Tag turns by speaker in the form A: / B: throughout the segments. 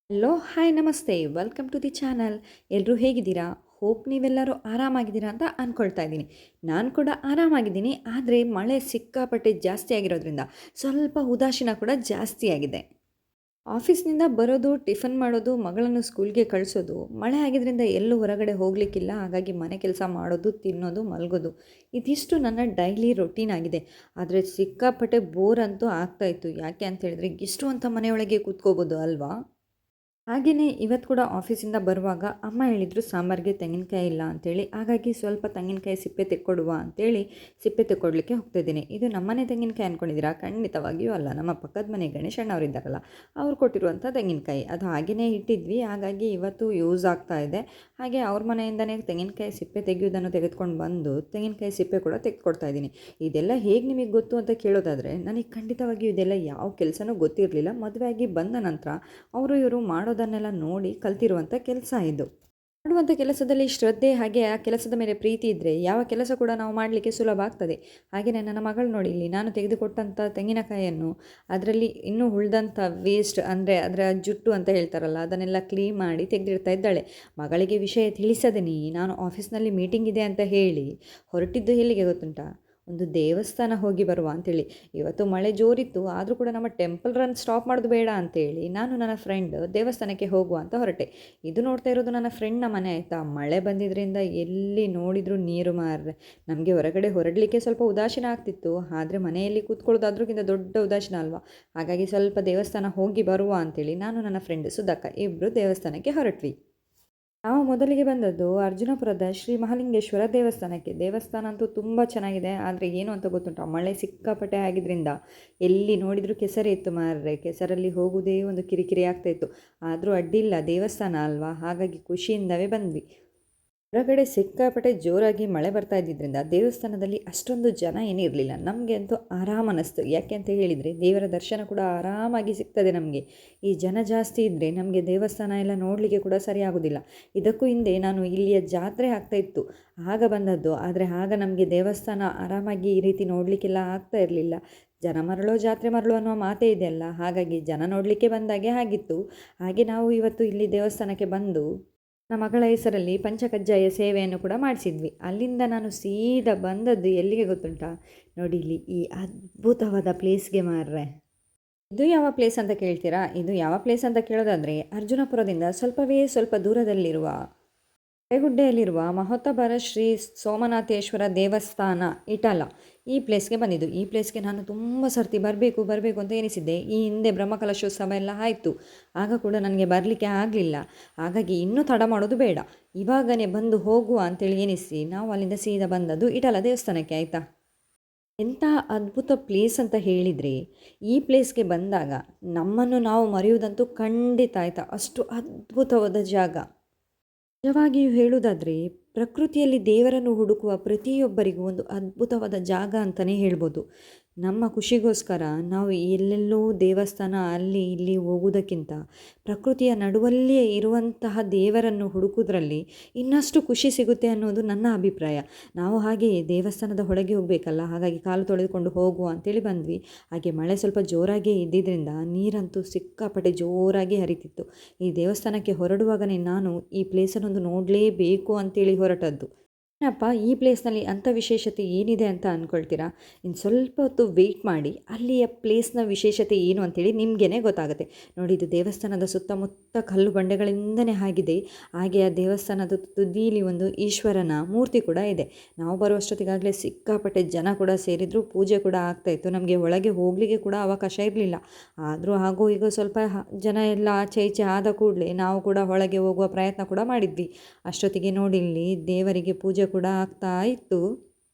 A: Hello hi ನಮಸ್ತೆ welcome to the channel. ಎಲ್ಲರೂ ಹೇಗಿದ್ದೀರಾ? ಹೋಪ್ ನೀವೆಲ್ಲರೂ ಆರಾಮಾಗಿದ್ದೀರಾ ಅಂತ ಅಂದ್ಕೊಳ್ತಾ ಇದ್ದೀನಿ. ನಾನು ಕೂಡ ಆರಾಮಾಗಿದ್ದೀನಿ. ಆದರೆ ಮಳೆ ಸಿಕ್ಕಾಪಟ್ಟೆ ಜಾಸ್ತಿ ಆಗಿರೋದ್ರಿಂದ ಸ್ವಲ್ಪ ಉದಾಸೀನ ಕೂಡ ಜಾಸ್ತಿ ಆಗಿದೆ. ಆಫೀಸ್ನಿಂದ ಬರೋದು, ಟಿಫನ್ ಮಾಡೋದು, ಮಗಳನ್ನು ಸ್ಕೂಲ್ಗೆ ಕಳಿಸೋದು, ಮಳೆ ಆಗಿದ್ದರಿಂದ ಎಲ್ಲೂ ಹೊರಗಡೆ ಹೋಗಲಿಕ್ಕಿಲ್ಲ. ಹಾಗಾಗಿ ಮನೆ ಕೆಲಸ ಮಾಡೋದು, ತಿನ್ನೋದು, ಮಲಗೋದು ಇದಿಷ್ಟು ನನ್ನ ಡೈಲಿ ರೊಟೀನ್ ಆಗಿದೆ. ಆದರೆ ಸಿಕ್ಕಾಪಟ್ಟೆ ಬೋರ್ ಅಂತೂ ಆಗ್ತಾಯಿತ್ತು. ಯಾಕೆ ಅಂತ ಹೇಳಿದ್ರೆ ಇಷ್ಟು ಅಂತ ಮನೆಯೊಳಗೆ ಕೂತ್ಕೋಬೋದು ಅಲ್ವಾ? ಹಾಗೆಯೇ ಇವತ್ತು ಕೂಡ ಆಫೀಸಿಂದ ಬರುವಾಗ ಅಮ್ಮ ಹೇಳಿದರು ಸಾಂಬಾರಿಗೆ ತೆಂಗಿನಕಾಯಿ ಇಲ್ಲ ಅಂಥೇಳಿ. ಹಾಗಾಗಿ ಸ್ವಲ್ಪ ತೆಂಗಿನಕಾಯಿ ಸಿಪ್ಪೆ ತೆಕ್ಕೊಡುವ ಅಂಥೇಳಿ ಸಿಪ್ಪೆ ತೆಕ್ಕೊಡ್ಲಿಕ್ಕೆ ಹೋಗ್ತಾಯಿದ್ದೀನಿ. ಇದು ನಮ್ಮನೆ ತೆಂಗಿನಕಾಯಿ ಅಂದ್ಕೊಂಡಿದ್ದೀರಾ? ಖಂಡಿತವಾಗಿಯೂ ಅಲ್ಲ. ನಮ್ಮ ಪಕ್ಕದ ಮನೆ ಗಣೇಶಣ್ಣ ಅವರಿದ್ದಾರಲ್ಲ, ಅವ್ರು ಕೊಟ್ಟಿರುವಂಥ ತೆಂಗಿನಕಾಯಿ. ಅದು ಹಾಗೆಯೇ ಇಟ್ಟಿದ್ವಿ. ಹಾಗಾಗಿ ಇವತ್ತು ಯೂಸ್ ಆಗ್ತಾ ಇದೆ. ಹಾಗೆ ಅವ್ರ ಮನೆಯಿಂದನೇ ತೆಂಗಿನಕಾಯಿ ಸಿಪ್ಪೆ ತೆಗೆಯೋದನ್ನು ತೆಗೆದುಕೊಂಡು ಬಂದು ತೆಂಗಿನಕಾಯಿ ಸಿಪ್ಪೆ ಕೂಡ ತೆಗೆದುಕೊಡ್ತಾ ಇದ್ದೀನಿ. ಇದೆಲ್ಲ ಹೇಗೆ ನಿಮಗೆ ಗೊತ್ತು ಅಂತ ಕೇಳೋದಾದರೆ, ನನಗೆ ಖಂಡಿತವಾಗಿಯೂ ಇದೆಲ್ಲ ಯಾವ ಕೆಲಸನೂ ಗೊತ್ತಿರಲಿಲ್ಲ. ಮದುವೆ ಆಗಿ ಬಂದ ನಂತರ ಅವರು ಇವರು ಮಾಡೋದನ್ನೆಲ್ಲ ನೋಡಿ ಕಲ್ತಿರುವಂಥ ಕೆಲಸ ಇದು. ಮಾಡುವಂಥ ಕೆಲಸದಲ್ಲಿ ಶ್ರದ್ಧೆ ಹಾಗೆ ಆ ಕೆಲಸದ ಮೇಲೆ ಪ್ರೀತಿ ಇದ್ದರೆ ಯಾವ ಕೆಲಸ ಕೂಡ ನಾವು ಮಾಡಲಿಕ್ಕೆ ಸುಲಭ ಆಗ್ತದೆ. ಹಾಗೆಯೇ ನನ್ನ ಮಗಳು ನೋಡಿ, ಇಲ್ಲಿ ನಾನು ತೆಗೆದುಕೊಟ್ಟಂಥ ತೆಂಗಿನಕಾಯಿಯನ್ನು ಅದರಲ್ಲಿ ಇನ್ನೂ ಉಳಿದಂಥ ವೇಸ್ಟ್ ಅಂದರೆ ಅದರ ಜುಟ್ಟು ಅಂತ ಹೇಳ್ತಾರಲ್ಲ, ಅದನ್ನೆಲ್ಲ ಕ್ಲೀನ್ ಮಾಡಿ ತೆಗೆದಿಡ್ತಾ ಇದ್ದಾಳೆ. ಮಗಳಿಗೆ ವಿಷಯ ತಿಳಿಸದೇ ನಾನು ಆಫೀಸ್ನಲ್ಲಿ ಮೀಟಿಂಗ್ ಇದೆ ಅಂತ ಹೇಳಿ ಹೊರಟಿದ್ದು ಎಲ್ಲಿಗೆ ಗೊತ್ತುಂಟಾ? ಒಂದು ದೇವಸ್ಥಾನ ಹೋಗಿ ಬರುವ ಅಂಥೇಳಿ. ಇವತ್ತು ಮಳೆ ಜೋರಿತ್ತು, ಆದರೂ ಕೂಡ ನಮ್ಮ ಟೆಂಪಲ್ ರನ್ ಸ್ಟಾಪ್ ಮಾಡೋದು ಬೇಡ ಅಂಥೇಳಿ ನಾನು ನನ್ನ ಫ್ರೆಂಡ್ ದೇವಸ್ಥಾನಕ್ಕೆ ಹೋಗುವ ಅಂತ ಹೊರಟೆ. ಇದು ನೋಡ್ತಾ ಇರೋದು ನನ್ನ ಫ್ರೆಂಡ್ನ ಮನೆ ಆಯಿತಾ. ಮಳೆ ಬಂದಿದ್ದರಿಂದ ಎಲ್ಲಿ ನೋಡಿದರೂ ನೀರು ಮಾರ್ರೆ. ನಮಗೆ ಹೊರಗಡೆ ಹೊರಡಲಿಕ್ಕೆ ಸ್ವಲ್ಪ ಉದಾಸೀನ ಆಗ್ತಿತ್ತು. ಆದರೆ ಮನೆಯಲ್ಲಿ ಕೂತ್ಕೊಳ್ಳೋದು ಅದ್ರಕ್ಕಿಂತ ದೊಡ್ಡ ಉದಾಸೀನ ಅಲ್ವಾ? ಹಾಗಾಗಿ ಸ್ವಲ್ಪ ದೇವಸ್ಥಾನ ಹೋಗಿ ಬರುವ ಅಂಥೇಳಿ ನಾನು ನನ್ನ ಫ್ರೆಂಡ್ ಸುಧಾಕ ಇಬ್ಬರು ದೇವಸ್ಥಾನಕ್ಕೆ ಹೊರಟ್ವಿ. ನಾವು ಮೊದಲಿಗೆ ಬಂದದ್ದು ಅರ್ಜುನಪುರದ ಶ್ರೀ ಮಹಾಲಿಂಗೇಶ್ವರ ದೇವಸ್ಥಾನಕ್ಕೆ. ದೇವಸ್ಥಾನ ಅಂತೂ ತುಂಬ ಚೆನ್ನಾಗಿದೆ. ಆದರೆ ಏನು ಅಂತ ಗೊತ್ತುಂಟ, ಮಳೆ ಸಿಕ್ಕಾಪಟ್ಟೆ ಆಗಿದ್ದರಿಂದ ಎಲ್ಲಿ ನೋಡಿದರೂ ಕೆಸರೇ ಇತ್ತು ಮಾರ್ರೆ. ಕೆಸರಲ್ಲಿ ಹೋಗುವುದೇ ಒಂದು ಕಿರಿಕಿರಿ ಆಗ್ತಾಯಿತ್ತು. ಆದರೂ ಅಡ್ಡಿಲ್ಲ, ದೇವಸ್ಥಾನ ಅಲ್ವಾ, ಹಾಗಾಗಿ ಖುಷಿಯಿಂದವೇ ಬಂದ್ವಿ. ಹೊರಗಡೆ ಸಿಕ್ಕಾಪಟ್ಟೆ ಜೋರಾಗಿ ಮಳೆ ಬರ್ತಾ ಇದ್ದಿದ್ದರಿಂದ ದೇವಸ್ಥಾನದಲ್ಲಿ ಅಷ್ಟೊಂದು ಜನ ಏನಿರಲಿಲ್ಲ. ನಮಗೆ ಅಂತೂ ಆರಾಮ ಅನ್ನಿಸ್ತು. ಯಾಕೆ ಅಂತ ಹೇಳಿದರೆ ದೇವರ ದರ್ಶನ ಕೂಡ ಆರಾಮಾಗಿ ಸಿಗ್ತದೆ ನಮಗೆ. ಈ ಜನ ಜಾಸ್ತಿ ಇದ್ದರೆ ನಮಗೆ ದೇವಸ್ಥಾನ ಎಲ್ಲ ನೋಡಲಿಕ್ಕೆ ಕೂಡ ಸರಿ ಆಗೋದಿಲ್ಲ. ಇದಕ್ಕೂ ಹಿಂದೆ ನಾನು ಇಲ್ಲಿಯ ಜಾತ್ರೆ ಆಗ್ತಾಯಿತ್ತು ಆಗ ಬಂದದ್ದು. ಆದರೆ ಆಗ ನಮಗೆ ದೇವಸ್ಥಾನ ಆರಾಮಾಗಿ ಈ ರೀತಿ ನೋಡಲಿಕ್ಕೆಲ್ಲ ಆಗ್ತಾ ಇರಲಿಲ್ಲ. ಜನ ಮರಳೋ ಜಾತ್ರೆ ಮರಳು ಅನ್ನೋ ಮಾತೇ ಇದೆಯಲ್ಲ, ಹಾಗಾಗಿ ಜನ ನೋಡಲಿಕ್ಕೆ ಬಂದಾಗೆ ಆಗಿತ್ತು. ಹಾಗೆ ನಾವು ಇವತ್ತು ಇಲ್ಲಿ ದೇವಸ್ಥಾನಕ್ಕೆ ಬಂದು ನಮ್ಮ ಮಗಳ ಹೆಸರಲ್ಲಿ ಪಂಚಕಜ್ಜಾಯ ಸೇವೆಯನ್ನು ಕೂಡ ಮಾಡಿಸಿದ್ವಿ. ಅಲ್ಲಿಂದ ನಾನು ಸೀದಾ ಬಂದದ್ದು ಎಲ್ಲಿಗೆ ಗೊತ್ತುಂಟಾ? ನೋಡಿ, ಇಲ್ಲಿ ಈ ಅದ್ಭುತವಾದ ಪ್ಲೇಸ್ಗೆ ಮಾರ್ರೆ. ಇದು ಯಾವ ಪ್ಲೇಸ್ ಅಂತ ಕೇಳ್ತೀರಾ? ಇದು ಯಾವ ಪ್ಲೇಸ್ ಅಂತ ಕೇಳೋದಾದರೆ ಅರ್ಜುನಪುರದಿಂದ ಸ್ವಲ್ಪ ದೂರದಲ್ಲಿರುವ ಗುಡ್ಡೆಯಲ್ಲಿರುವ ಮಹೋತ್ತಬರ ಶ್ರೀ ಸೋಮನಾಥೇಶ್ವರ ದೇವಸ್ಥಾನ ಇಟಲ, ಈ ಪ್ಲೇಸ್ಗೆ ಬಂದಿದ್ದು. ಈ ಪ್ಲೇಸ್ಗೆ ನಾನು ತುಂಬ ಸರ್ತಿ ಬರಬೇಕು ಅಂತ ಎನಿಸಿದ್ದೆ. ಈ ಹಿಂದೆ ಬ್ರಹ್ಮಕಲಶೋತ್ಸವ ಎಲ್ಲ ಆಯಿತು, ಆಗ ಕೂಡ ನನಗೆ ಬರಲಿಕ್ಕೆ ಆಗಲಿಲ್ಲ. ಹಾಗಾಗಿ ಇನ್ನೂ ತಡ ಮಾಡೋದು ಬೇಡ, ಇವಾಗನೇ ಬಂದು ಹೋಗುವ ಅಂತೇಳಿ ಎನಿಸಿ ನಾವು ಅಲ್ಲಿಂದ ಸೀದಾ ಬಂದದ್ದು ಇಟಲ ದೇವಸ್ಥಾನಕ್ಕೆ. ಆಯಿತಾ, ಎಂಥ ಅದ್ಭುತ ಪ್ಲೇಸ್ ಅಂತ ಹೇಳಿದರೆ, ಈ ಪ್ಲೇಸ್ಗೆ ಬಂದಾಗ ನಮ್ಮನ್ನು ನಾವು ಮರೆಯುವುದಂತೂ ಖಂಡಿತ. ಆಯಿತಾ, ಅಷ್ಟು ಅದ್ಭುತವಾದ ಜಾಗ. ನಿಜವಾಗಿಯೂ ಹೇಳುವುದಾದರೆ ಪ್ರಕೃತಿಯಲ್ಲಿ ದೇವರನ್ನು ಹುಡುಕುವ ಪ್ರತಿಯೊಬ್ಬರಿಗೂ ಒಂದು ಅದ್ಭುತವಾದ ಜಾಗ ಅಂತಲೇ ಹೇಳ್ಬೋದು. ನಮ್ಮ ಖುಷಿಗೋಸ್ಕರ ನಾವು ಎಲ್ಲೆಲ್ಲೋ ದೇವಸ್ಥಾನ ಅಲ್ಲಿ ಇಲ್ಲಿ ಹೋಗುವುದಕ್ಕಿಂತ ಪ್ರಕೃತಿಯ ನಡುವಲ್ಲೇ ಇರುವಂತಹ ದೇವರನ್ನು ಹುಡುಕೋದ್ರಲ್ಲಿ ಇನ್ನಷ್ಟು ಖುಷಿ ಸಿಗುತ್ತೆ ಅನ್ನೋದು ನನ್ನ ಅಭಿಪ್ರಾಯ. ನಾವು ಹಾಗೆಯೇ ದೇವಸ್ಥಾನದ ಒಳಗೆ ಹೋಗಬೇಕಲ್ಲ, ಹಾಗಾಗಿ ಕಾಲು ತೊಳೆದುಕೊಂಡು ಹೋಗುವ ಅಂತೇಳಿ ಬಂದ್ವಿ. ಹಾಗೆ ಮಳೆ ಸ್ವಲ್ಪ ಜೋರಾಗೇ ಇದ್ದಿದ್ದರಿಂದ ನೀರಂತೂ ಸಿಕ್ಕಾಪಟ್ಟೆ ಜೋರಾಗಿ ಹರಿತಿತ್ತು. ಈ ದೇವಸ್ಥಾನಕ್ಕೆ ಹೊರಡುವಾಗನೇ ನಾನು ಈ ಪ್ಲೇಸನ್ನೊಂದು ನೋಡಲೇಬೇಕು ಅಂತೇಳಿ ಹೊರಟದ್ದು. ಏನಪ್ಪ ಈ ಪ್ಲೇಸ್ನಲ್ಲಿ ಅಂಥ ವಿಶೇಷತೆ ಏನಿದೆ ಅಂತ ಅಂದ್ಕೊಳ್ತೀರಾ? ಇನ್ನು ಸ್ವಲ್ಪ ಹೊತ್ತು ವೆಯ್ಟ್ ಮಾಡಿ, ಅಲ್ಲಿಯ ಪ್ಲೇಸ್ನ ವಿಶೇಷತೆ ಏನು ಅಂಥೇಳಿ ನಿಮಗೇ ಗೊತ್ತಾಗುತ್ತೆ. ನೋಡಿ, ಇದು ದೇವಸ್ಥಾನದ ಸುತ್ತಮುತ್ತ ಕಲ್ಲು ಬಂಡೆಗಳಿಂದನೇ ಆಗಿದೆ. ಹಾಗೆ ಆ ದೇವಸ್ಥಾನದ ತುದಿಯಲ್ಲಿ ಒಂದು ಈಶ್ವರನ ಮೂರ್ತಿ ಕೂಡ ಇದೆ. ನಾವು ಬರುವಷ್ಟೊತ್ತಿಗಾಗಲೇ ಸಿಕ್ಕಾಪಟ್ಟೆ ಜನ ಕೂಡ ಸೇರಿದ್ರು, ಪೂಜೆ ಕೂಡ ಆಗ್ತಾಯಿತ್ತು. ನಮಗೆ ಒಳಗೆ ಹೋಗಲಿಕ್ಕೆ ಕೂಡ ಅವಕಾಶ ಇರಲಿಲ್ಲ. ಆದರೂ ಹಾಗೋ ಈಗ ಸ್ವಲ್ಪ ಜನ ಎಲ್ಲ ಆಚೆ ಈಚೆ ಆದ ಕೂಡಲೇ ನಾವು ಕೂಡ ಒಳಗೆ ಹೋಗುವ ಪ್ರಯತ್ನ ಕೂಡ ಮಾಡಿದ್ವಿ. ಅಷ್ಟೊತ್ತಿಗೆ ನೋಡಿ, ಇಲ್ಲಿ ದೇವರಿಗೆ ಪೂಜೆ ಕೂಡ ಆಗ್ತಾ ಇತ್ತು.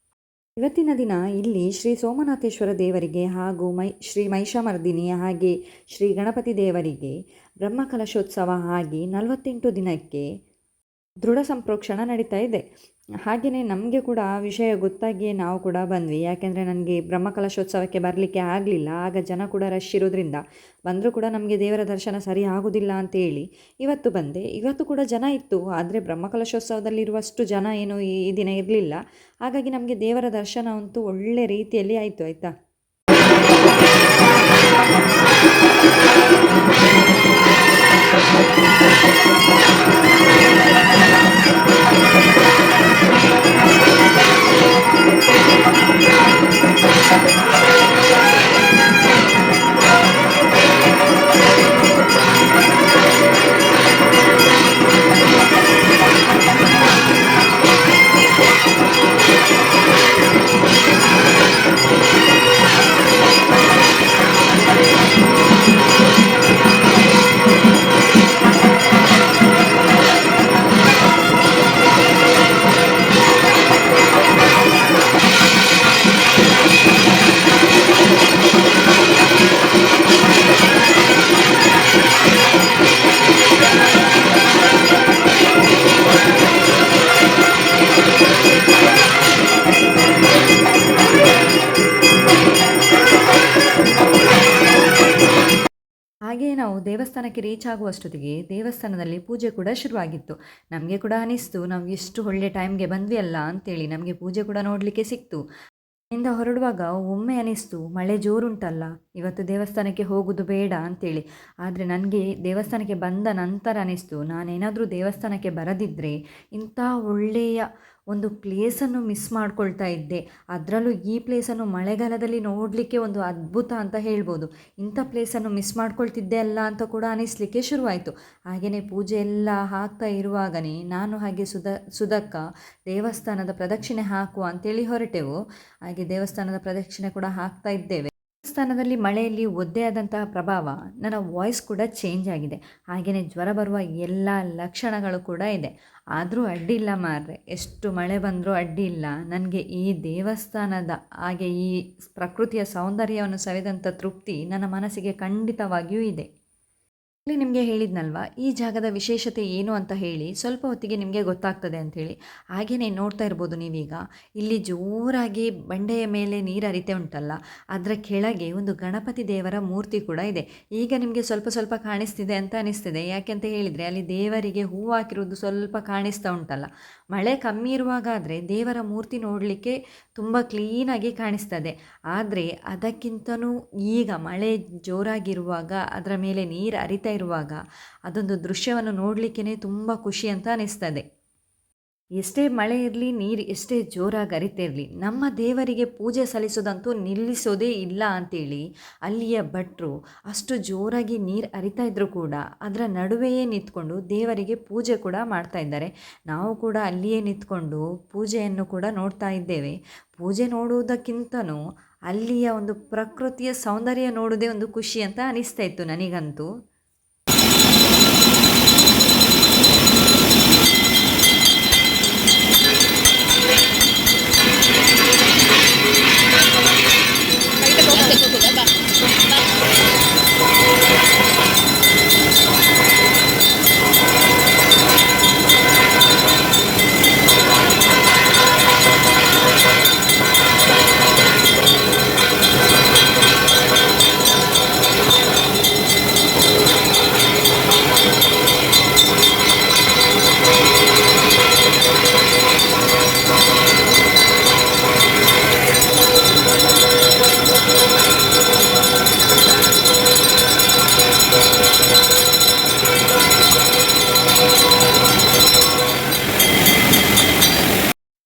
A: ಇವತ್ತಿನ ದಿನ ಇಲ್ಲಿ ಶ್ರೀ ಸೋಮನಾಥೇಶ್ವರ ದೇವರಿಗೆ ಹಾಗೂ ಶ್ರೀ ಮಹಿಷಮರ್ದಿನಿ ಹಾಗೆ ಶ್ರೀ ಗಣಪತಿ ದೇವರಿಗೆ ಬ್ರಹ್ಮಕಲಶೋತ್ಸವ ಆಗಿ 48 ದಿನಕ್ಕೆ ದೃಢ ಸಂಪ್ರೋಕ್ಷಣ ನಡೀತಾ ಇದೆ. ಹಾಗೆಯೇ ನಮಗೆ ಕೂಡ ಆ ವಿಷಯ ಗೊತ್ತಾಗಿಯೇ ನಾವು ಕೂಡ ಬಂದ್ವಿ. ಯಾಕೆಂದರೆ ನನಗೆ ಬ್ರಹ್ಮಕಲಶೋತ್ಸವಕ್ಕೆ ಬರಲಿಕ್ಕೆ ಆಗಲಿಲ್ಲ. ಆಗ ಜನ ಕೂಡ ರಶ್ ಇರೋದ್ರಿಂದ ಬಂದರೂ ಕೂಡ ನಮಗೆ ದೇವರ ದರ್ಶನ ಸರಿ ಆಗೋದಿಲ್ಲ ಅಂತೇಳಿ ಇವತ್ತು ಬಂದೆ. ಇವತ್ತು ಕೂಡ ಜನ ಇತ್ತು, ಆದರೆ ಬ್ರಹ್ಮಕಲಶೋತ್ಸವದಲ್ಲಿರುವಷ್ಟು ಜನ ಏನು ಈ ದಿನ ಇರಲಿಲ್ಲ. ಹಾಗಾಗಿ ನಮಗೆ ದೇವರ ದರ್ಶನ ಅಂತೂ ಒಳ್ಳೆ ರೀತಿಯಲ್ಲಿ ಆಯಿತು. ಆಯಿತಾ, ದೇವಸ್ಥಾನಕ್ಕೆ ರೀಚ್ ಆಗುವಷ್ಟೊತ್ತಿಗೆ ದೇವಸ್ಥಾನದಲ್ಲಿ ಪೂಜೆ ಕೂಡ ಶುರುವಾಗಿತ್ತು. ನಮಗೆ ಕೂಡ ಅನಿಸ್ತು ನಾವು ಎಷ್ಟು ಒಳ್ಳೆ ಟೈಮ್ಗೆ ಬಂದ್ವಿ ಅಲ್ಲ ಅಂತೇಳಿ. ನಮಗೆ ಪೂಜೆ ಕೂಡ ನೋಡಲಿಕ್ಕೆ ಸಿಕ್ತು. ಇಂದ ಹೊರಡುವಾಗ ಒಮ್ಮೆ ಅನಿಸ್ತು ಮಳೆ ಜೋರುಂಟಲ್ಲ, ಇವತ್ತು ದೇವಸ್ಥಾನಕ್ಕೆ ಹೋಗೋದು ಬೇಡ ಅಂತೇಳಿ. ಆದರೆ ನನಗೆ ದೇವಸ್ಥಾನಕ್ಕೆ ಬಂದ ನಂತರ ಅನಿಸ್ತು ನಾನೇನಾದರೂ ದೇವಸ್ಥಾನಕ್ಕೆ ಬರದಿದ್ದರೆ ಇಂಥ ಒಳ್ಳೆಯ ಒಂದು ಪ್ಲೇಸನ್ನು ಮಿಸ್ ಮಾಡ್ಕೊಳ್ತಾ ಇದ್ದೆ. ಅದರಲ್ಲೂ ಈ ಪ್ಲೇಸನ್ನು ಮಳೆಗಾಲದಲ್ಲಿ ನೋಡಲಿಕ್ಕೆ ಒಂದು ಅದ್ಭುತ ಅಂತ ಹೇಳ್ಬೋದು. ಇಂಥ ಪ್ಲೇಸನ್ನು ಮಿಸ್ ಮಾಡ್ಕೊಳ್ತಿದ್ದೆ ಅಲ್ಲ ಅಂತ ಕೂಡ ಅನಿಸ್ಲಿಕ್ಕೆ ಶುರುವಾಯಿತು. ಹಾಗೆಯೇ ಪೂಜೆ ಎಲ್ಲ ಹಾಕ್ತಾ ಇರುವಾಗನೇ ನಾನು ಹಾಗೆ ಸುಧಕ್ಕ ದೇವಸ್ಥಾನದ ಪ್ರದಕ್ಷಿಣೆ ಹಾಕುವ ಅಂತೇಳಿ ಹೊರಟೆವು. ಹಾಗೆ ದೇವಸ್ಥಾನದ ಪ್ರದಕ್ಷಿಣೆ ಕೂಡ ಹಾಕ್ತಾ ಇದ್ದೇವೆ. ದೇವಸ್ಥಾನದಲ್ಲಿ ಮಳೆಯಲ್ಲಿ ಒದ್ದೆ ಆದಂತಹ ಪ್ರಭಾವ ನನ್ನ ವಾಯ್ಸ್ ಕೂಡ ಚೇಂಜ್ ಆಗಿದೆ. ಹಾಗೆಯೇ ಜ್ವರ ಬರುವ ಎಲ್ಲ ಲಕ್ಷಣಗಳು ಕೂಡ ಇದೆ. ಆದರೂ ಅಡ್ಡಿಲ್ಲ ಮಾರ್ರೆ, ಎಷ್ಟು ಮಳೆ ಬಂದರೂ ಅಡ್ಡಿ ಇಲ್ಲ. ನನಗೆ ಈ ದೇವಸ್ಥಾನದ ಹಾಗೆ ಈ ಪ್ರಕೃತಿಯ ಸೌಂದರ್ಯವನ್ನು ಸವಿದಂಥ ತೃಪ್ತಿ ನನ್ನ ಮನಸ್ಸಿಗೆ ಖಂಡಿತವಾಗಿಯೂ ಇದೆ. ಇಲ್ಲಿ ನಿಮಗೆ ಹೇಳಿದ್ನಲ್ವಾ ಈ ಜಾಗದ ವಿಶೇಷತೆ ಏನು ಅಂತ ಹೇಳಿ, ಸ್ವಲ್ಪ ಹೊತ್ತಿಗೆ ನಿಮಗೆ ಗೊತ್ತಾಗ್ತದೆ ಅಂಥೇಳಿ. ಹಾಗೆಯೇ ನೋಡ್ತಾ ಇರ್ಬೋದು ನೀವೀಗ, ಇಲ್ಲಿ ಜೋರಾಗಿ ಬಂಡೆಯ ಮೇಲೆ ನೀರು ಹರಿತೆ ಉಂಟಲ್ಲ, ಅದರ ಕೆಳಗೆ ಒಂದು ಗಣಪತಿ ದೇವರ ಮೂರ್ತಿ ಕೂಡ ಇದೆ. ಈಗ ನಿಮಗೆ ಸ್ವಲ್ಪ ಸ್ವಲ್ಪ ಕಾಣಿಸ್ತಿದೆ ಅಂತ ಅನಿಸ್ತಿದೆ. ಯಾಕೆಂತ ಹೇಳಿದರೆ ಅಲ್ಲಿ ದೇವರಿಗೆ ಹೂವು ಹಾಕಿರೋದು ಸ್ವಲ್ಪ ಕಾಣಿಸ್ತಾ ಉಂಟಲ್ಲ. ಮಳೆ ಕಮ್ಮಿ ಇರುವಾಗಾದರೆ ದೇವರ ಮೂರ್ತಿ ನೋಡಲಿಕ್ಕೆ ತುಂಬ ಕ್ಲೀನಾಗಿ ಕಾಣಿಸ್ತದೆ. ಆದರೆ ಅದಕ್ಕಿಂತನೂ ಈಗ ಮಳೆ ಜೋರಾಗಿರುವಾಗ ಅದರ ಮೇಲೆ ನೀರು ಹರಿತಾ ಇರುವಾಗ ಅದೊಂದು ದೃಶ್ಯವನ್ನು ನೋಡಲಿಕ್ಕೇ ತುಂಬ ಖುಷಿ ಅಂತ ಅನಿಸ್ತದೆ. ಎಷ್ಟೇ ಮಳೆ ಇರಲಿ, ನೀರು ಎಷ್ಟೇ ಜೋರಾಗಿ ಹರಿತಿರಲಿ, ನಮ್ಮ ದೇವರಿಗೆ ಪೂಜೆ ಸಲ್ಲಿಸೋದಂತೂ ನಿಲ್ಲಿಸೋದೇ ಇಲ್ಲ ಅಂತೇಳಿ ಅಲ್ಲಿಯ ಭಟ್ರು ಅಷ್ಟು ಜೋರಾಗಿ ನೀರು ಹರಿತಾ ಇದ್ದರೂ ಕೂಡ ಅದರ ನಡುವೆಯೇ ನಿಂತ್ಕೊಂಡು ದೇವರಿಗೆ ಪೂಜೆ ಕೂಡ ಮಾಡ್ತಾ ಇದ್ದಾರೆ. ನಾವು ಕೂಡ ಅಲ್ಲಿಯೇ ನಿಂತ್ಕೊಂಡು ಪೂಜೆಯನ್ನು ಕೂಡ ನೋಡ್ತಾ ಇದ್ದೇವೆ. ಪೂಜೆ ನೋಡುವುದಕ್ಕಿಂತನೂ ಅಲ್ಲಿಯ ಒಂದು ಪ್ರಕೃತಿಯ ಸೌಂದರ್ಯ ನೋಡೋದೇ ಒಂದು ಖುಷಿ ಅಂತ ಅನಿಸ್ತಾ ಇತ್ತು ನನಗಂತೂ.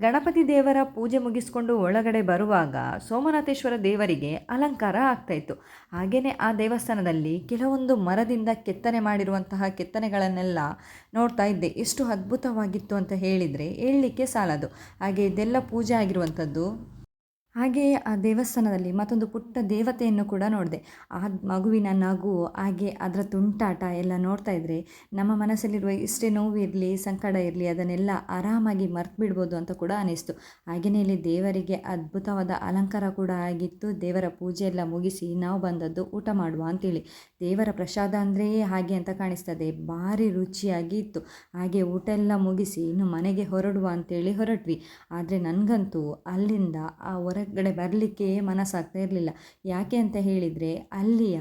A: ಗಣಪತಿ ದೇವರ ಪೂಜೆ ಮುಗಿಸ್ಕೊಂಡು ಒಳಗಡೆ ಬರುವಾಗ ಸೋಮನಾಥೇಶ್ವರ ದೇವರಿಗೆ ಅಲಂಕಾರ ಆಗ್ತಾಯಿತ್ತು. ಹಾಗೆಯೇ ಆ ದೇವಸ್ಥಾನದಲ್ಲಿ ಕೆಲವೊಂದು ಮರದಿಂದ ಕೆತ್ತನೆ ಮಾಡಿರುವಂತಹ ಕೆತ್ತನೆಗಳನ್ನೆಲ್ಲ ನೋಡ್ತಾ ಇದ್ದೆ. ಎಷ್ಟು ಅದ್ಭುತವಾಗಿತ್ತು ಅಂತ ಹೇಳಿದರೆ ಹೇಳಲಿಕ್ಕೆ ಸಾಲದು. ಹಾಗೆ ಇದೆಲ್ಲ ಪೂಜೆ ಆಗಿರುವಂಥದ್ದು. ಹಾಗೆಯೇ ಆ ದೇವಸ್ಥಾನದಲ್ಲಿ ಮತ್ತೊಂದು ಪುಟ್ಟ ದೇವತೆಯನ್ನು ಕೂಡ ನೋಡಿದೆ. ಆ ಮಗುವಿನ ನಗು ಹಾಗೆ ಅದರ ತುಂಟಾಟ ಎಲ್ಲ ನೋಡ್ತಾ ಇದ್ದರೆ ನಮ್ಮ ಮನಸ್ಸಲ್ಲಿರುವ ಎಷ್ಟೇ ನೋವಿರಲಿ, ಸಂಕಟ ಇರಲಿ, ಅದನ್ನೆಲ್ಲ ಆರಾಮಾಗಿ ಮರ್ತು ಬಿಡ್ಬೋದು ಅಂತ ಕೂಡ ಅನಿಸ್ತು. ಹಾಗೆಯೇ ಇಲ್ಲಿ ದೇವರಿಗೆ ಅದ್ಭುತವಾದ ಅಲಂಕಾರ ಕೂಡ ಆಗಿತ್ತು. ದೇವರ ಪೂಜೆ ಎಲ್ಲ ಮುಗಿಸಿ ನಾವು ಬಂದದ್ದು ಊಟ ಮಾಡುವ ಅಂತೇಳಿ. ದೇವರ ಪ್ರಸಾದ ಅಂದರೆ ಹಾಗೆ ಅಂತ ಕಾಣಿಸ್ತದೆ, ಭಾರಿ ರುಚಿಯಾಗಿ ಇತ್ತು. ಹಾಗೆ ಊಟ ಎಲ್ಲ ಮುಗಿಸಿ ಇನ್ನು ಮನೆಗೆ ಹೊರಡುವ ಅಂತೇಳಿ ಹೊರಟ್ವಿ. ಆದರೆ ನನಗಂತೂ ಅಲ್ಲಿಂದ ಆ ಹೊರಗಡೆ ಬರಲಿಕ್ಕೆ ಮನಸ್ಸಾಗ್ತಾ ಇರಲಿಲ್ಲ. ಯಾಕೆ ಅಂತ ಹೇಳಿದರೆ ಅಲ್ಲಿಯ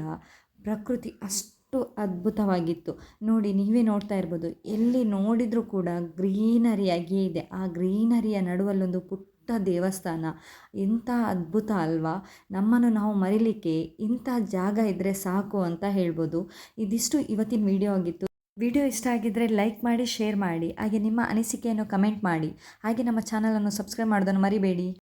A: ಪ್ರಕೃತಿ ಅಷ್ಟು ಅದ್ಭುತವಾಗಿತ್ತು. ನೋಡಿ, ನೀವೇ ನೋಡ್ತಾ ಇರ್ಬೋದು, ಎಲ್ಲಿ ನೋಡಿದರೂ ಕೂಡ ಗ್ರೀನರಿಯಾಗಿಯೇ ಇದೆ. ಆ ಗ್ರೀನರಿಯ ನಡುವಲ್ಲೊಂದು ಪುಟ್ಟ ದೇವಸ್ಥಾನ. ಎಂಥ ಅದ್ಭುತ ಅಲ್ವಾ! ನಮ್ಮನ್ನು ನಾವು ಮರಿಲಿಕ್ಕೆ ಇಂಥ ಜಾಗ ಇದ್ದರೆ ಸಾಕು ಅಂತ ಹೇಳ್ಬೋದು. ಇದಿಷ್ಟು ಇವತ್ತಿನ ವಿಡಿಯೋ ಆಗಿತ್ತು. ವಿಡಿಯೋ ಇಷ್ಟ ಆಗಿದ್ದರೆ ಲೈಕ್ ಮಾಡಿ, ಶೇರ್ ಮಾಡಿ, ಹಾಗೆ ನಿಮ್ಮ ಅನಿಸಿಕೆಯನ್ನು ಕಮೆಂಟ್ ಮಾಡಿ. ಹಾಗೆ ನಮ್ಮ ಚಾನಲನ್ನು ಸಬ್ಸ್ಕ್ರೈಬ್ ಮಾಡೋದನ್ನು ಮರಿಬೇಡಿ.